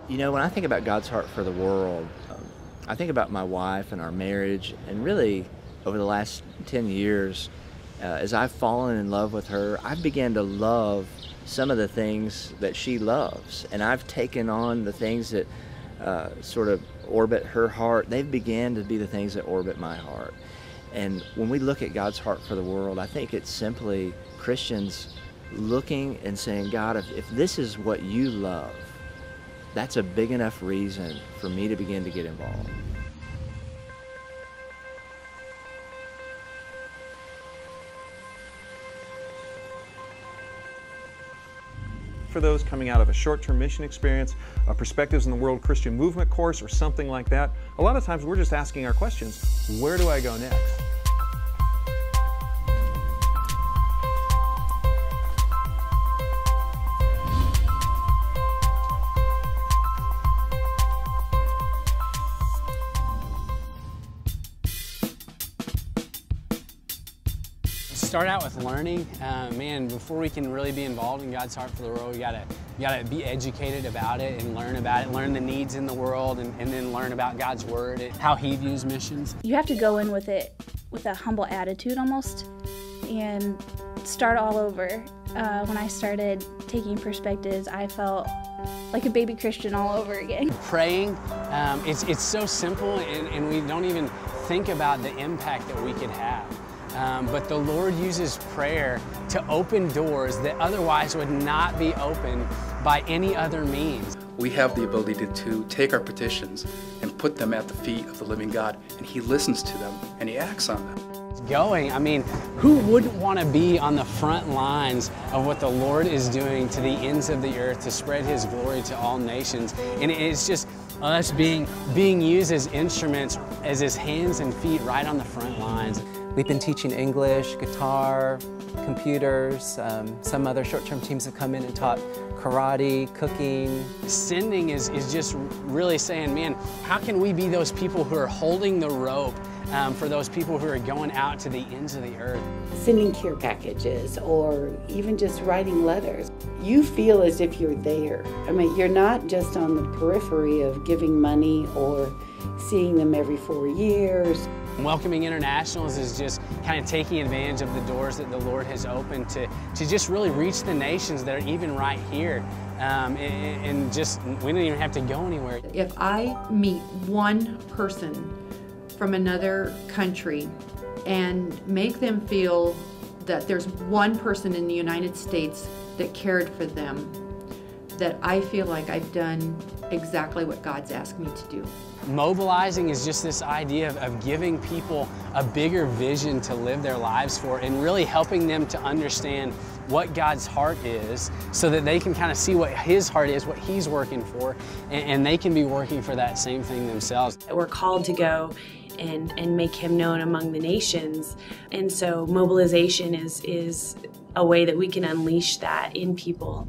You know, when I think about God's heart for the world, I think about my wife and our marriage, and really over the last 10 years, as I've fallen in love with her, I've began to love some of the things that she loves, and I've taken on the things that sort of orbit her heart. They've began to be the things that orbit my heart. And when we look at God's heart for the world, I think it's simply Christians looking and saying, God, if this is what you love, that's a big enough reason for me to begin to get involved. For those coming out of a short-term mission experience, Perspectives in the World Christian Movement course, or something like that, a lot of times we're just asking our questions, where do I go next? Start out with learning. Man, before we can really be involved in God's heart for the world, we gotta be educated about it and learn about it, learn the needs in the world, and then learn about God's word, how He views missions. You have to go in with it with a humble attitude almost, and start all over. When I started taking Perspectives, I felt like a baby Christian all over again. Praying, it's so simple, and we don't even think about the impact that we could have. But the Lord uses prayer to open doors that otherwise would not be opened by any other means. We have the ability to take our petitions and put them at the feet of the living God, and He listens to them and He acts on them. I mean, who wouldn't want to be on the front lines of what the Lord is doing to the ends of the earth to spread His glory to all nations? And it's just us being used as instruments, as His hands and feet right on the front lines. We've been teaching English, guitar, computers. Some other short-term teams have come in and taught karate, cooking. Sending is just really saying, man, how can we be those people who are holding the rope for those people who are going out to the ends of the earth? Sending care packages, or even just writing letters. You feel as if you're there. I mean, you're not just on the periphery of giving money or seeing them every 4 years. Welcoming Internationals is just kind of taking advantage of the doors that the Lord has opened to just really reach the nations that are even right here. And just, we don't even have to go anywhere. If I meet one person from another country and make them feel that there's one person in the United States that cared for them, that I feel like I've done exactly what God's asked me to do. Mobilizing is just this idea of giving people a bigger vision to live their lives for, and really helping them to understand what God's heart is, so that they can kind of see what His heart is, what He's working for, and they can be working for that same thing themselves. We're called to go and make Him known among the nations, and so mobilization is a way that we can unleash that in people.